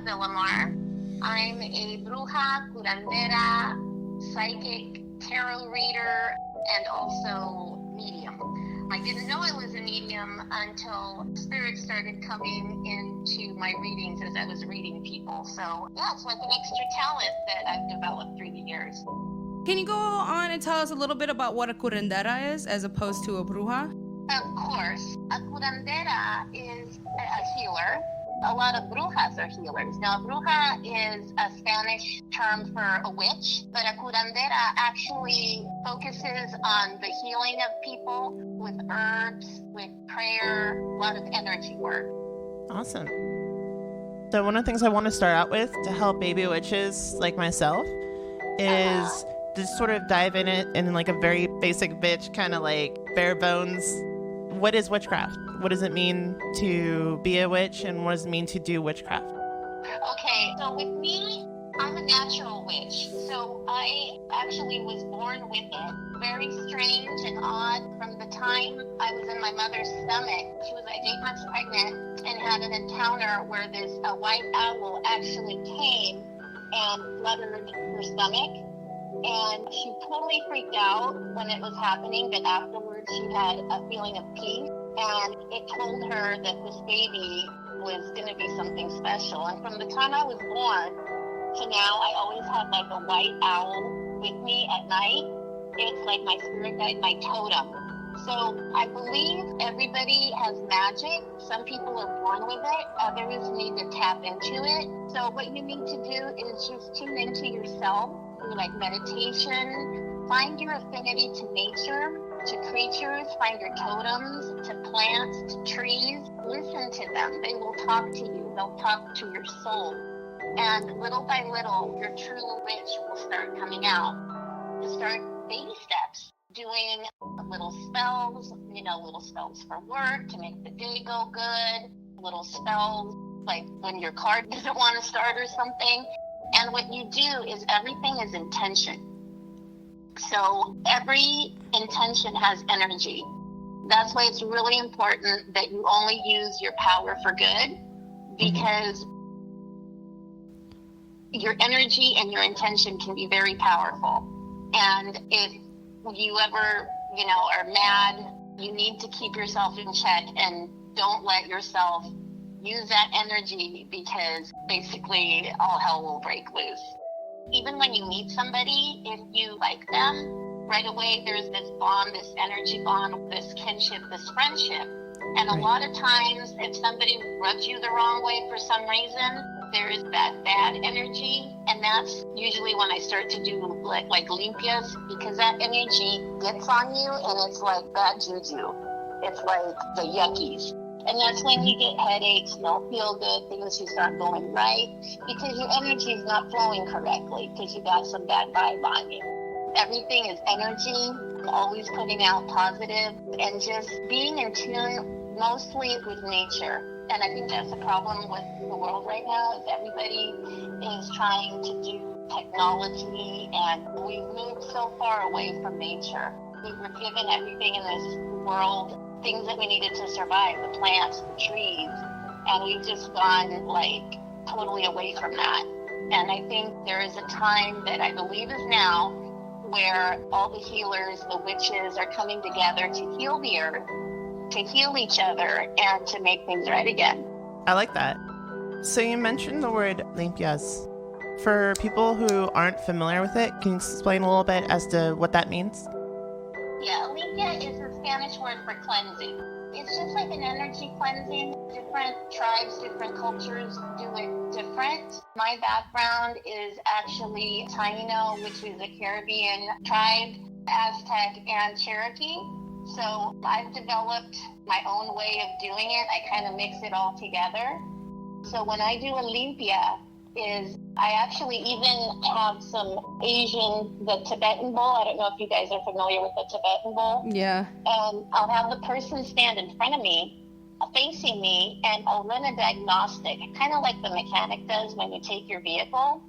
Villamar. I'm a bruja, curandera, psychic, tarot reader, and also medium. I didn't know I was a medium until spirit started coming into my readings as I was reading people. So yeah, it's like an extra talent that I've developed through the years. Can you go on and tell us a little bit about what a curandera is as opposed to a bruja? Of course. A curandera is a healer. A lot of brujas are healers. Now, a bruja is a Spanish term for a witch, but a curandera actually focuses on the healing of people with herbs, with prayer, a lot of energy work. Awesome. So one of the things I want to start out with to help baby witches like myself is just sort of dive in it in like a very basic bitch kind of like bare bones. What is witchcraft? What does it mean to be a witch, and what does it mean to do witchcraft? Okay, so with me, I'm a natural witch. So I actually was born with it. Very strange and odd. From the time I was in my mother's stomach, she was like 8 months pregnant and had an encounter where a white owl actually came and fluttered her stomach. And she totally freaked out when it was happening, but afterwards she had a feeling of peace. And it told her that this baby was going to be something special. And from the time I was born to now, I always had like a white owl with me at night. It's like my spirit guide, my totem. So I believe everybody has magic. Some people are born with it. Others need to tap into it. So what you need to do is just tune into yourself through like meditation. Find your affinity to nature, to creatures. Find your totems, to plants, to trees. Listen to them. They will talk to you. They'll talk to your soul. And little by little, your true witch will start coming out. To start baby steps. Doing little spells, little spells for work to make the day go good, little spells like when your car doesn't want to start or something. And what you do is everything is intention. So every intention has energy. That's why it's really important that you only use your power for good, because your energy and your intention can be very powerful. And if you ever, are mad, you need to keep yourself in check and don't let yourself use that energy, because basically all hell will break loose. Even when you meet somebody, if you like them, right away there's this bond, this energy bond, this kinship, this friendship. And a lot of times if somebody rubs you the wrong way for some reason, there is that bad energy, and that's usually when I start to do like limpias, because that energy gets on you and it's like bad juju. It's like the yuckies. And that's when you get headaches, you don't feel good, things just aren't going right, because your energy is not flowing correctly, because you got some bad vibe on you. Everything is energy, always putting out positive, and just being in tune mostly with nature. And I think that's a problem with the world right now, is everybody is trying to do technology, and we've moved so far away from nature. We were given everything in this world, things that we needed to survive, the plants, the trees, and we've just gone like totally away from that. And I think there is a time that I believe is now where all the healers, the witches are coming together to heal the earth, to heal each other, and to make things right again. I like that. So you mentioned the word limpias. For people who aren't familiar with it, can you explain a little bit as to what that means? Yeah, limpia is a Spanish word for cleansing. It's just like an energy cleansing. Different tribes, different cultures do it different. My background is actually Taino, which is a Caribbean tribe, Aztec, and Cherokee. So I've developed my own way of doing it. I kind of mix it all together. So when I do a limpia, I actually even have some the Tibetan bowl. I don't know if you guys are familiar with the Tibetan bowl. Yeah. And I'll have the person stand in front of me, facing me, and I'll run a diagnostic, kind of like the mechanic does when you take your vehicle.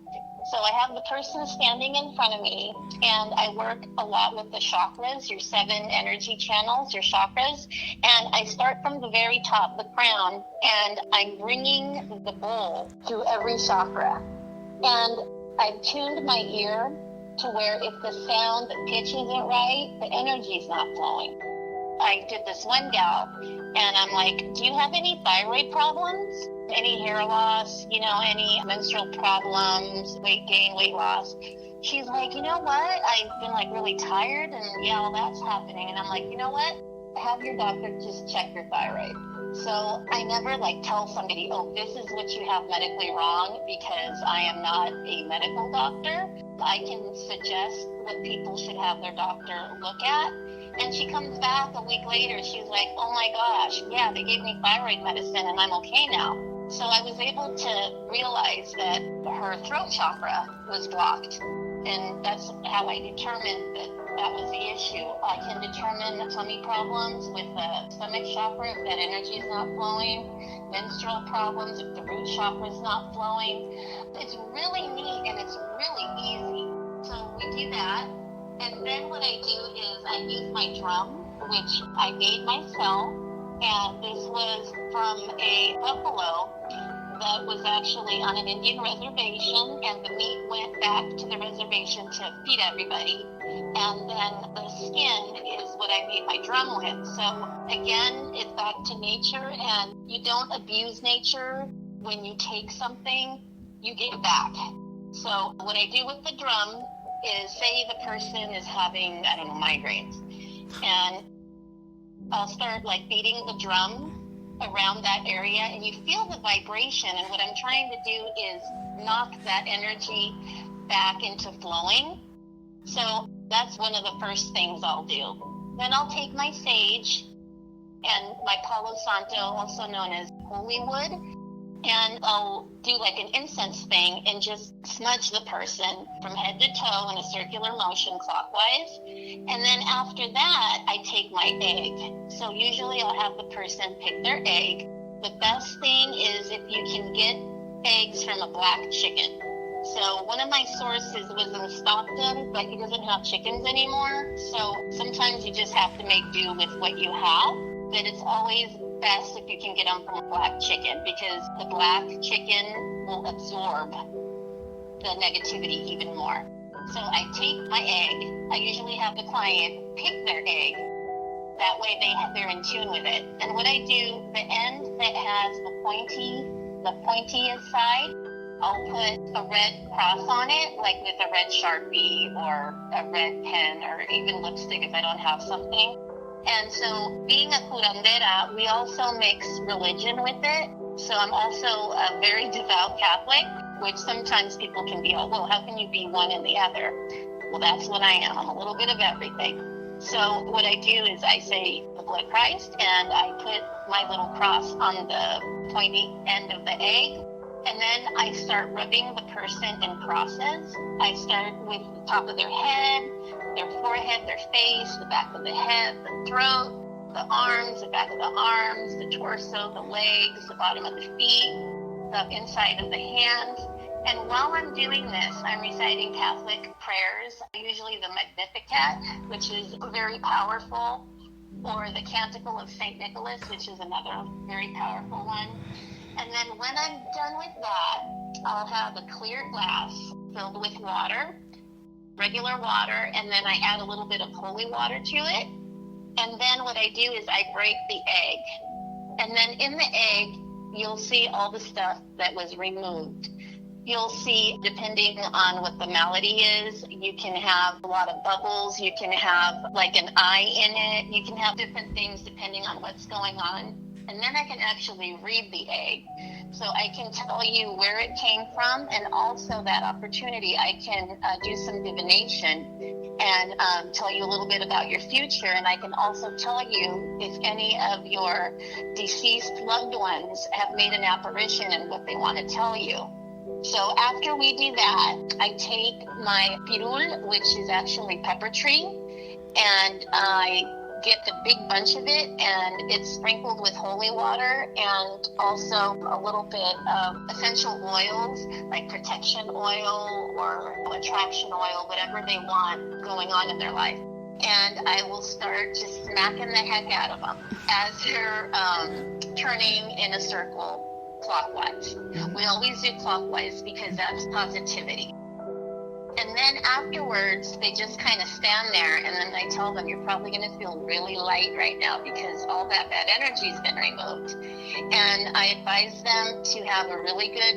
So I have the person standing in front of me, and I work a lot with the chakras, your 7 energy channels, your chakras. And I start from the very top, the crown, and I'm bringing the bowl through every chakra. And I've tuned my ear to where if the sound, the pitch isn't right, the energy's not flowing. I did this one gal, and I'm like, do you have any thyroid problems? Any hair loss, any menstrual problems, weight gain, weight loss? She's like, you know what? I've been like really tired, and yeah, well, that's happening. And I'm like, you know what? Have your doctor just check your thyroid. So I never tell somebody, oh, this is what you have medically wrong, because I am not a medical doctor. I can suggest what people should have their doctor look at. And she comes back a week later, she's like, oh my gosh, yeah, they gave me thyroid medicine and I'm okay now. So I was able to realize that her throat chakra was blocked. And that's how I determined that was the issue. I can determine tummy problems with the stomach chakra if that energy is not flowing, menstrual problems if the root chakra is not flowing. It's really neat and it's really easy. So we do that. And then what I do is I use my drum, which I made myself. And this was from a buffalo that was actually on an Indian reservation, and the meat went back to the reservation to feed everybody. And then the skin is what I made my drum with. So again, it's back to nature, and you don't abuse nature. When you take something, you get it back. So what I do with the drum is, say the person is having, migraines, and I'll start beating the drum around that area, and you feel the vibration. And what I'm trying to do is knock that energy back into flowing. So that's one of the first things I'll do. Then I'll take my sage and my Palo Santo, also known as holy wood, and I'll do an incense thing and just smudge the person from head to toe in a circular motion clockwise. And then after that, I take my egg. So usually I'll have the person pick their egg. The best thing is if you can get eggs from a black chicken. So one of my sources was in Stockton, but he doesn't have chickens anymore. So sometimes you just have to make do with what you have. But it's always best if you can get them from a black chicken, because the black chicken will absorb the negativity even more. So I take my egg. I usually have the client pick their egg. That way they're in tune with it. And what I do, the end that has the pointiest side, I'll put a red cross on it, with a red Sharpie or a red pen or even lipstick if I don't have something. And so being a curandera, we also mix religion with it. So I'm also a very devout Catholic, which sometimes people can be, oh, well, how can you be one and the other? Well, that's what I am. I'm a little bit of everything. So what I do is I say the blood Christ, and I put my little cross on the pointy end of the egg. And then I start rubbing the person in crosses. I start with the top of their head, their forehead, their face, the back of the head, the throat, the arms, the back of the arms, the torso, the legs, the bottom of the feet, the inside of the hands. And while I'm doing this, I'm reciting Catholic prayers, usually the Magnificat, which is very powerful, or the Canticle of St. Nicholas, which is another very powerful one. And then when I'm done with that, I'll have a clear glass filled with water, regular water, and then I add a little bit of holy water to it. And then what I do is I break the egg. And then in the egg, you'll see all the stuff that was removed. You'll see, depending on what the malady is, you can have a lot of bubbles, you can have an eye in it, you can have different things depending on what's going on. And then I can actually read the egg. So I can tell you where it came from, and also that opportunity I can do some divination and tell you a little bit about your future. And I can also tell you if any of your deceased loved ones have made an apparition and what they want to tell you. So after we do that, I take my pirul, which is actually pepper tree, and I get the big bunch of it, and it's sprinkled with holy water and also a little bit of essential oils like protection oil or attraction oil, whatever they want going on in their life. And I will start just smacking the heck out of them as they're turning in a circle clockwise. We always do clockwise because that's positivity. And then afterwards, they just kind of stand there, and then I tell them, you're probably going to feel really light right now because all that bad energy's been removed. And I advise them to have a really good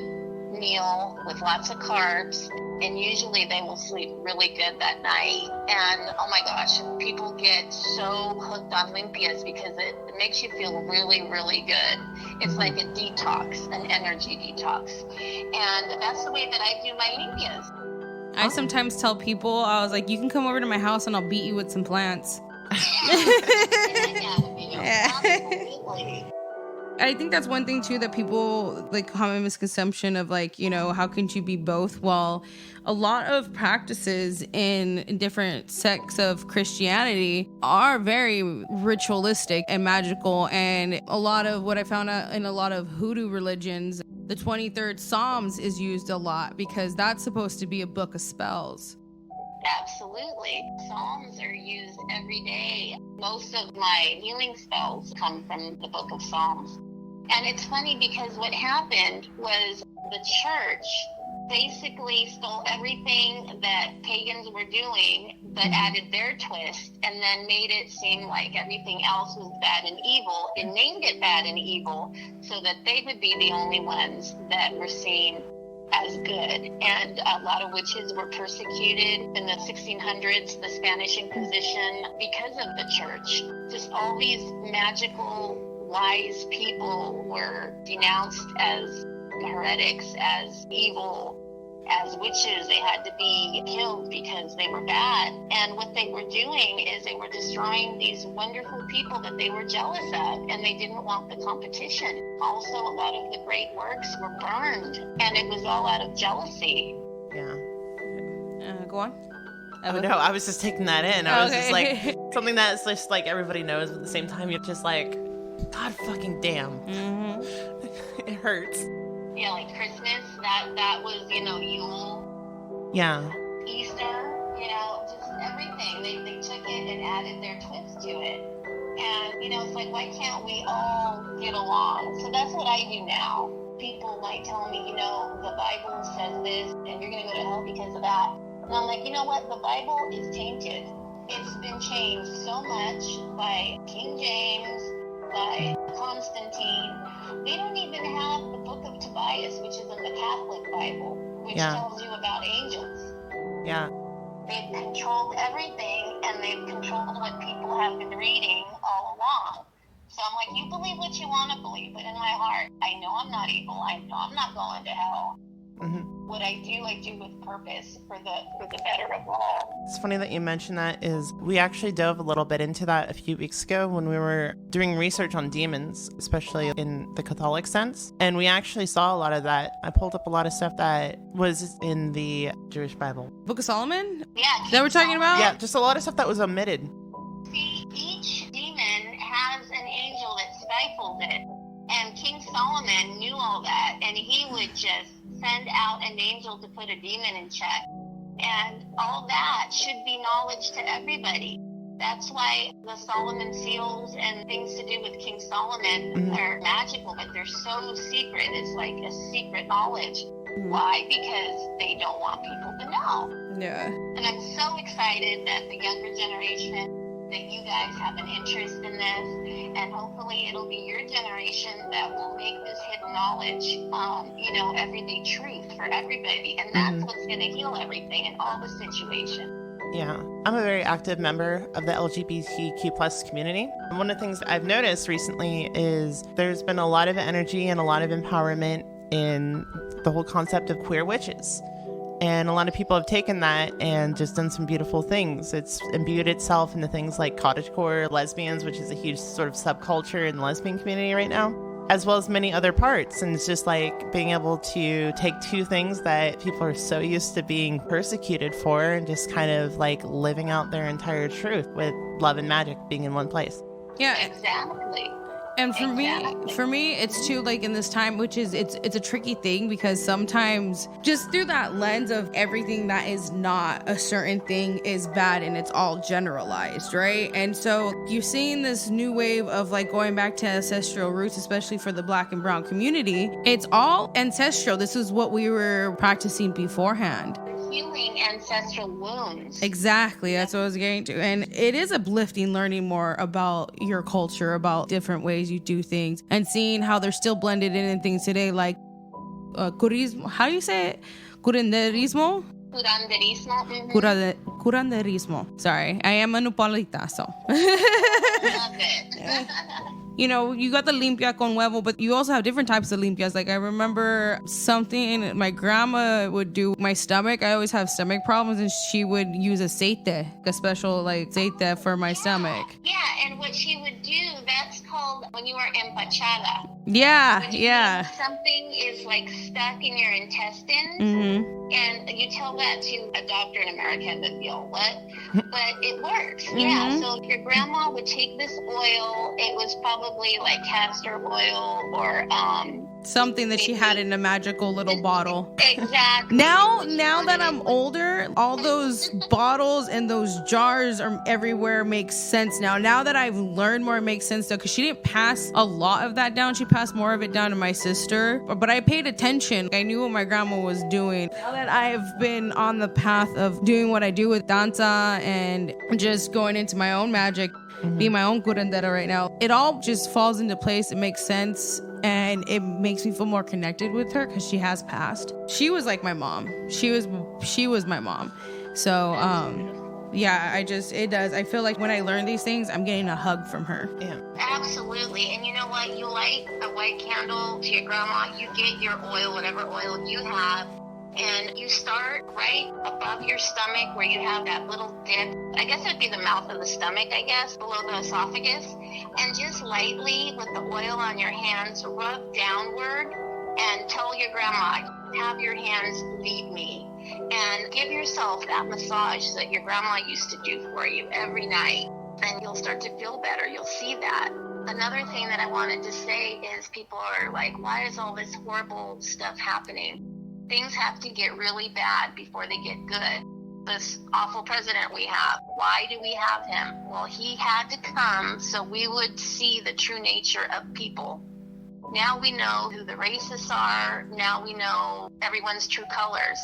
meal with lots of carbs, and usually they will sleep really good that night. And oh my gosh, people get so hooked on limpias because it makes you feel really, really good. It's like a detox, an energy detox. And that's the way that I do my limpias. I sometimes tell people, I was like, you can come over to my house and I'll beat you with some plants. Yeah. Absolutely. I think that's one thing too that people like common misconception of like, you know, how can you be both? Well, a lot of practices in different sects of Christianity are very ritualistic and magical. And a lot of what I found out in a lot of hoodoo religions, the 23rd Psalms is used a lot because that's supposed to be a book of spells. Absolutely. Psalms are used every day. Most of my healing spells come from the book of Psalms. And it's funny because what happened was the church basically stole everything that pagans were doing, but added their twist and then made it seem like everything else was bad and evil and named it bad and evil so that they would be the only ones that were seen as good. And a lot of witches were persecuted in the 1600s, the Spanish Inquisition, because of the church. Just all these magical, wise people were denounced as heretics, as evil, as witches. They had to be killed because they were bad. And what they were doing is they were destroying these wonderful people that they were jealous of, and they didn't want the competition. Also, a lot of the great works were burned, and it was all out of jealousy. Yeah. Go on. Oh no, I was just taking that in. I was just like, something that's just like everybody knows, but at the same time, you're just like, God fucking damn. Mm-hmm. It hurts. Yeah, like Christmas, that was, Yule. Yeah. Easter, just everything. They took it and added their twist to it. And, it's like, why can't we all get along? So that's what I do now. People might tell me, the Bible says this, and you're going to go to hell because of that. And I'm like, you know what? The Bible is tainted. It's been changed so much by King James, by Constantine. We don't even have the book of Tobias, which is in the Catholic Bible, which tells you about angels. Yeah. They've controlled everything, and they've controlled what people have been reading all along. So I'm like, you believe what you want to believe, but in my heart, I know I'm not evil. I know I'm not going to hell. Mm-hmm. What I do with purpose for the better of all. It's funny that you mentioned that. Is we actually dove a little bit into that a few weeks ago when we were doing research on demons, especially in the Catholic sense. And we actually saw a lot of that. I pulled up a lot of stuff that was in the Jewish Bible. Book of Solomon? Yeah. That we're talking about? Yeah, just a lot of stuff that was omitted. See, each demon has an angel that stifles it. And King Solomon knew all that, and he would just send out an angel to put a demon in check. And all that should be knowledge to everybody. That's why the Solomon seals and things to do with King Solomon are magical, but they're so secret. It's like a secret knowledge. Why? Because they don't want people to know. Yeah. And I'm so excited that the younger generation, that you guys have an interest in this, and hopefully it'll be your generation that will make this hidden knowledge, everyday truth for everybody. And that's what's going to heal everything in all the situations. Yeah, I'm a very active member of the LGBTQ plus community. And one of the things I've noticed recently is there's been a lot of energy and a lot of empowerment in the whole concept of queer witches. And a lot of people have taken that and just done some beautiful things. It's imbued itself into things like cottagecore, lesbians, which is a huge sort of subculture in the lesbian community right now. as well as many other parts. And it's just like being able to take two things that people are so used to being persecuted for and just kind of like living out their entire truth with love and magic being in one place. Yeah. Exactly. And for me, it's too, like, in this time, which is, it's a tricky thing, because sometimes just through that lens of everything that is not a certain thing is bad and it's all generalized, right? And so you're seeing this new wave of like going back to ancestral roots, especially for the Black and brown community. It's all ancestral. This is what we were practicing beforehand. Healing ancestral wounds. Exactly. That's what I was getting to. And it is uplifting learning more about your culture, about different ways you do things, and seeing how they're still blended in things today, like curismo. How do you say it? Curanderismo? Curanderismo. Curanderismo. Sorry, I am a Nupolita, so. Love it. You know, you got the limpia con huevo, but you also have different types of limpias. Like, I remember something my grandma would do my stomach. I always have stomach problems, and she would use aceite, a special like aceite for my stomach. Yeah, and what she would do, that's called when you are empachada. Yeah, When you yeah. think something is like stuck in your intestines, Mm-hmm. and you tell that to a doctor in America, they'd be all, what? But it works. Yeah, so your grandma would take this oil. It was probably like castor oil or Something that she had in a magical little bottle. exactly. Now that I'm older, all those bottles and those jars are everywhere makes sense now. Now that I've learned more, it makes sense though, because she didn't pass a lot of that down. She passed more of it down to my sister. But I paid attention. I knew what my grandma was doing. Now that I've been on the path of doing what I do with danza and just going into my own magic, being my own curandera right now, it all just falls into place. It makes sense. And it makes me feel more connected with her because she has passed. She was like my mom. She was my mom. So, yeah, it does. I feel like when I learn these things, I'm getting a hug from her. Yeah. Absolutely. And you know what? You light a white candle to your grandma. You get your oil, whatever oil you have, and you start right above your stomach where you have that little dip. I guess it would be the mouth of the stomach, below the esophagus. And just lightly with the oil on your hands, rub downward and tell your grandma, have your hands lead me. And give yourself that massage that your grandma used to do for you every night. And you'll start to feel better. You'll see that. Another thing that I wanted to say is people are like, why is all this horrible stuff happening? Things have to get really bad before they get good. This awful president we have, why do we have him? Well, he had to come so we would see the true nature of people. Now we know who the racists are. Now we know everyone's true colors.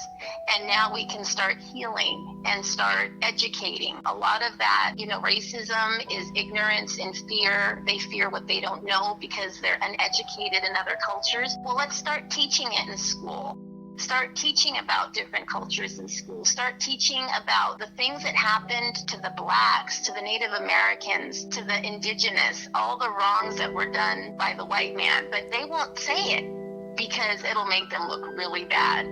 And now we can start healing and start educating. A lot of that, racism is ignorance and fear. They fear what they don't know because they're uneducated in other cultures. Well, let's start teaching it in school. Start teaching about different cultures in school. Start teaching about the things that happened to the Blacks, to the Native Americans, to the indigenous, all the wrongs that were done by the white man. But they won't say it because it'll make them look really bad.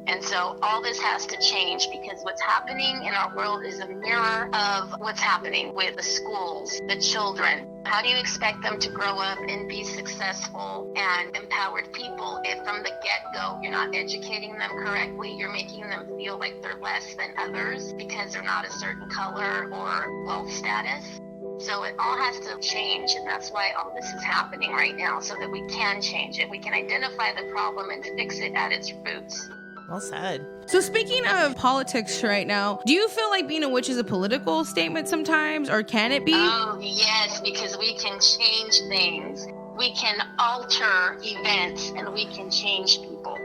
And so all this has to change because what's happening in our world is a mirror of what's happening with the schools, the children. How do you expect them to grow up and be successful and empowered people if from the get-go you're not educating them correctly? You're making them feel like they're less than others because they're not a certain color or wealth status. So it all has to change, and that's why all this is happening right now, so that we can change it. We can identify the problem and fix it at its roots. Well said. So speaking of politics right now, do you feel like being a witch is a political statement sometimes, or can it be? Oh, yes, because we can change things. We can alter events, and we can change people.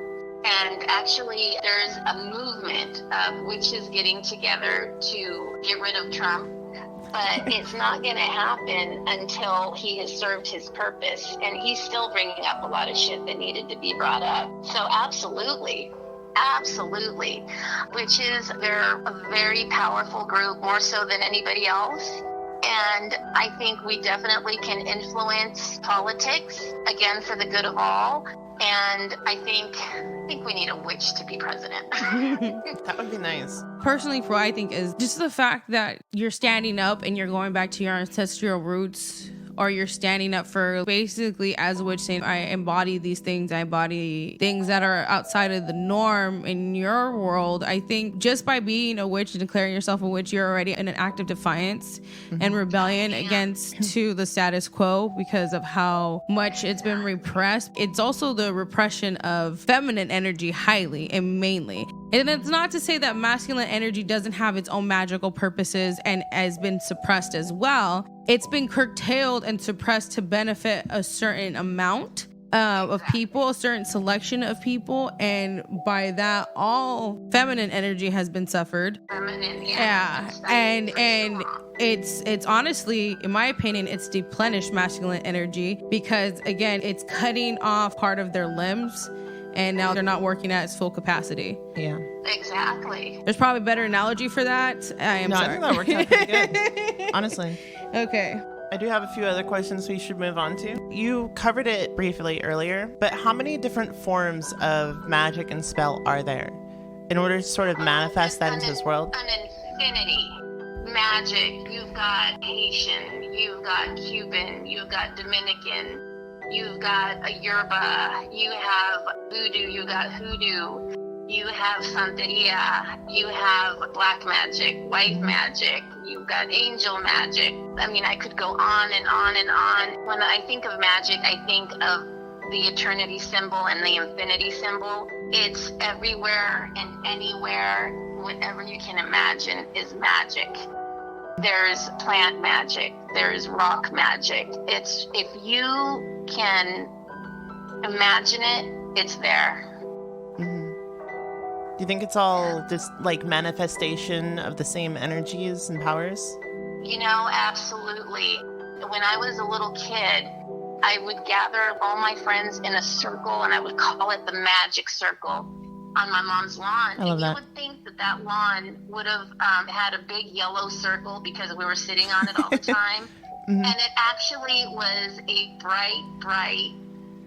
And actually, there's a movement of witches getting together to get rid of Trump. But it's not going to happen until he has served his purpose. And he's still bringing up a lot of shit that needed to be brought up. So absolutely. Absolutely. Witches, they're a very powerful group, more so than anybody else. And I think we definitely can influence politics, again, for the good of all. And I think we need a witch to be president. That would be nice. Personally, what I think is just the fact that you're standing up and you're going back to your ancestral roots or you're standing up for basically as a witch saying, I embody these things, I embody things that are outside of the norm in your world. I think just by being a witch and declaring yourself a witch, you're already in an act of defiance and rebellion against to the status quo because of how much it's been repressed. It's also the repression of feminine energy highly and mainly. And it's not to say that masculine energy doesn't have its own magical purposes and has been suppressed as well. It's been curtailed and suppressed to benefit a certain amount of people, a certain selection of people, and by that, all feminine energy has been suffered. And it's honestly, in my opinion, it's deplenished masculine energy because again, it's cutting off part of their limbs. And now they're not working at its full capacity. Yeah. Exactly. There's probably a better analogy for that. I think that works out pretty good. Honestly. Okay. I do have a few other questions we should move on to. You covered it briefly earlier, but how many different forms of magic and spell are there in order to sort of manifest that into this world? An infinity. Magic. You've got Haitian. You've got Cuban. You've got Dominican. You've got a yerba, you have voodoo, you got hoodoo, you have santeria, you have black magic, white magic, you've got angel magic. I mean, I could go on and on and on. When I think of magic, I think of the eternity symbol and the infinity symbol. It's everywhere and anywhere. Whatever you can imagine is magic. There's plant magic. There's rock magic. It's, if you can imagine it, it's there. Do you think it's all just like manifestation of the same energies and powers? You know, absolutely. When I was a little kid, I would gather all my friends in a circle and I would call it the magic circle on my mom's lawn. I love that. You would think that that lawn would have had a big yellow circle because we were sitting on it all the time. And it actually was a bright,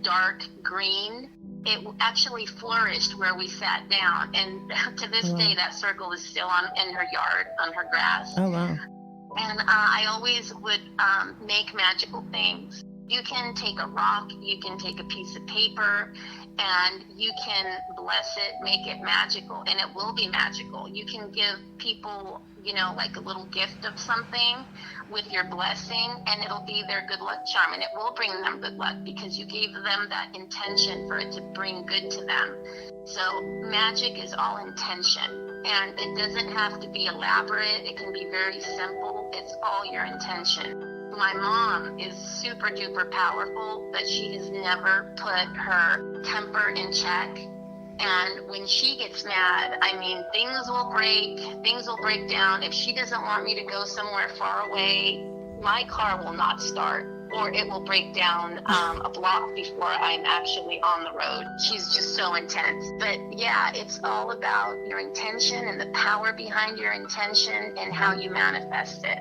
dark green. It actually flourished where we sat down. And to this day, that circle is still in her yard, on her grass. Oh, wow. And I always would make magical things. You can take a rock, you can take a piece of paper, and you can bless it, make it magical, and it will be magical. You can give people, you know, like a little gift of something with your blessing, and it'll be their good luck charm, and it will bring them good luck because you gave them that intention for it to bring good to them. So magic is all intention, and it doesn't have to be elaborate. It can be very simple. It's all your intention. My mom is super duper powerful, but she has never put her temper in check. And when she gets mad, I mean, things will break down. If she doesn't want me to go somewhere far away, my car will not start, or it will break down a block before I'm actually on the road. She's just so intense. But yeah, it's all about your intention and the power behind your intention and how you manifest it.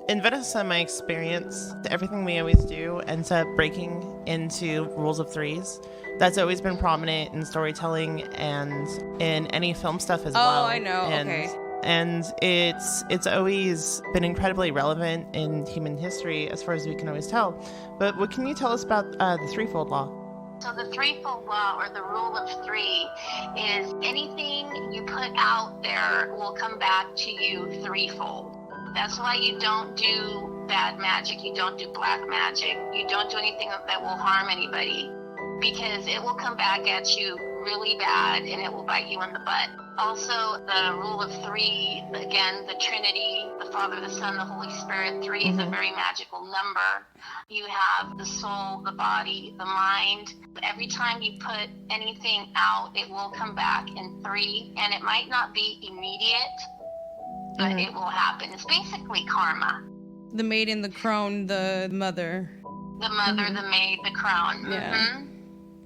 In Vanessa, my experience, everything we always do ends up breaking into rules of threes. That's always been prominent in storytelling and in any film stuff as well. Oh, I know. Okay. And it's always been incredibly relevant in human history as far as we can always tell. But what can you tell us about the threefold law? So the threefold law, or the rule of three, is anything you put out there will come back to you threefold. That's why you don't do bad magic, you don't do black magic, you don't do anything that will harm anybody, because it will come back at you really bad and it will bite you in the butt. Also, the rule of three, again, the Trinity, the Father, the Son, the Holy Spirit, three is a very magical number. You have the soul, the body, the mind. Every time you put anything out, it will come back in three, and it might not be immediate, but it will happen. It's basically karma. The maiden, the crone, the mother. The mother, the maid, the crown. Yeah.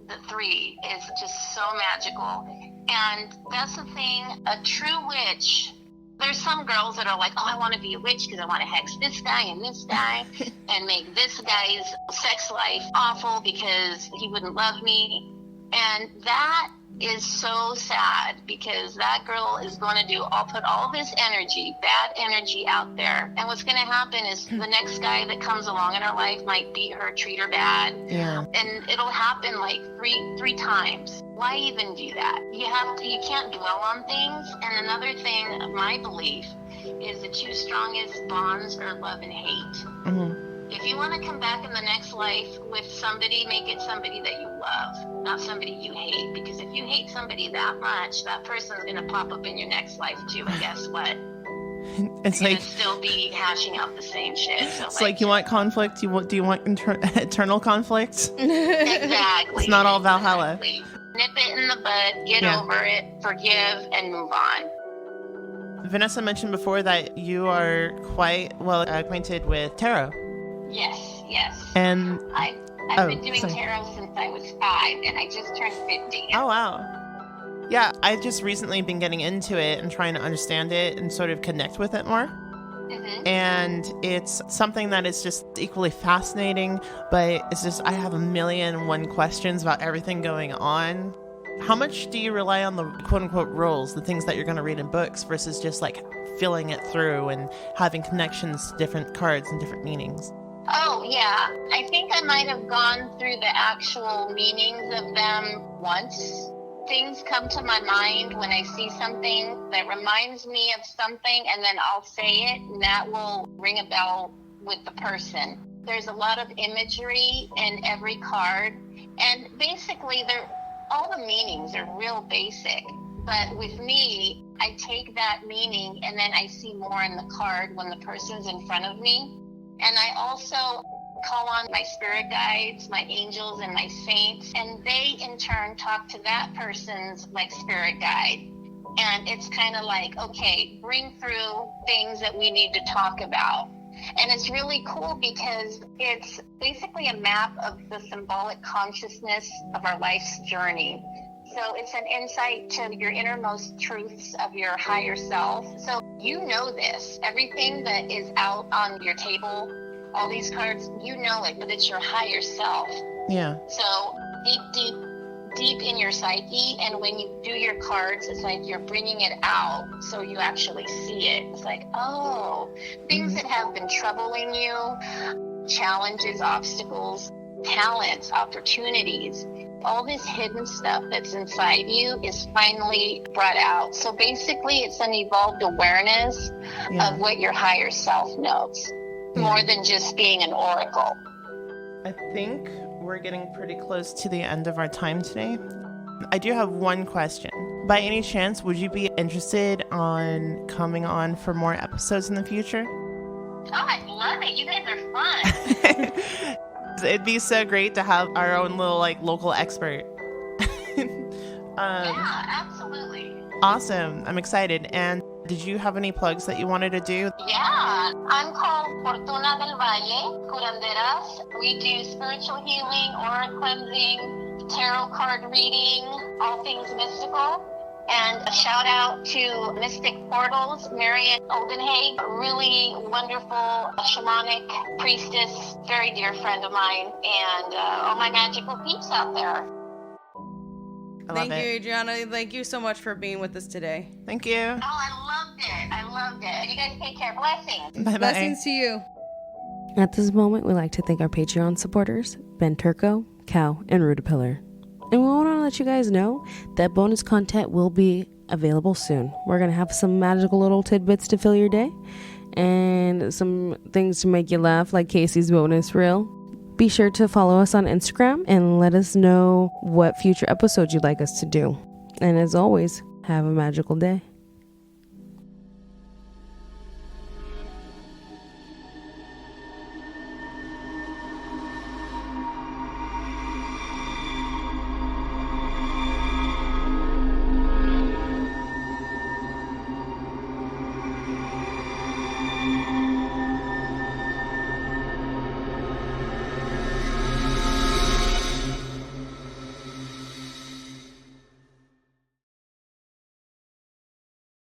The three is just so magical. And that's the thing, a true witch, there's some girls that are like, oh, I want to be a witch because I want to hex this guy and make this guy's sex life awful because he wouldn't love me. And that is so sad because that girl is going to put all this energy, bad energy out there. And what's going to happen is the next guy that comes along in her life might beat her, treat her bad. Yeah. And it'll happen like three times. Why even do that? You can't dwell on things. And another thing of my belief is the two strongest bonds are love and hate. Mm-hmm. If you want to come back in the next life with somebody, make it somebody that you love, not somebody you hate. Because if you hate somebody that much, that person's going to pop up in your next life too. And guess what? It's You're like gonna still be hashing out the same shit. So it's like you want conflict. Do you want eternal conflict? Exactly. It's not all Valhalla. Exactly. Nip it in the bud, get over it, forgive, and move on. Vanessa mentioned before that you are quite well acquainted with tarot. Yes. And I've been doing tarot since I was 5, and I just turned 50. Oh, wow. Yeah, I've just recently been getting into it and trying to understand it and sort of connect with it more. Mm-hmm. And it's something that is just equally fascinating, but it's just I have 1,000,001 questions about everything going on. How much do you rely on the quote-unquote rules, the things that you're going to read in books, versus just like feeling it through and having connections to different cards and different meanings? Oh, yeah. I think I might have gone through the actual meanings of them once. Things come to my mind when I see something that reminds me of something, and then I'll say it, and that will ring a bell with the person. There's a lot of imagery in every card, and basically all the meanings are real basic. But with me, I take that meaning, and then I see more in the card when the person's in front of me. And I also call on my spirit guides, my angels, and my saints, and they in turn talk to that person's like spirit guide. And it's kind of like, okay, bring through things that we need to talk about. And it's really cool because it's basically a map of the symbolic consciousness of our life's journey. So it's an insight to your innermost truths of your higher self. So you know this. Everything that is out on your table, all these cards, you know it, but it's your higher self. Yeah. So deep in your psyche, and when you do your cards, it's like you're bringing it out so you actually see it. It's like, oh, things that have been troubling you, challenges, obstacles, talents, opportunities, all this hidden stuff that's inside you is finally brought out. So basically, it's an evolved awareness of what your higher self knows, more than just being an oracle. I think we're getting pretty close to the end of our time today. I do have one question. By any chance, would you be interested on coming on for more episodes in the future? Oh, I love it. You guys are fun. It'd be so great to have our own little like local expert. Yeah, absolutely. Awesome. I'm excited. And did you have any plugs that you wanted to do? Yeah, I'm called Fortuna del Valle, Curanderas. We do spiritual healing, aura cleansing, tarot card reading, all things mystical. And a shout out to Mystic Portals, Marian Oldenhage, a really wonderful shamanic priestess, very dear friend of mine, and all my magical peeps out there. Thank you, Adriana. Thank you so much for being with us today. Thank you. Oh, I loved it. You guys take care. Blessings. Bye-bye. Blessings to you. At this moment, we'd like to thank our Patreon supporters, Ben Turco, Cal, and Rutapillar. And we want to let you guys know that bonus content will be available soon. We're going to have some magical little tidbits to fill your day and some things to make you laugh, like Casey's bonus reel. Be sure to follow us on Instagram and let us know what future episodes you'd like us to do. And as always, have a magical day.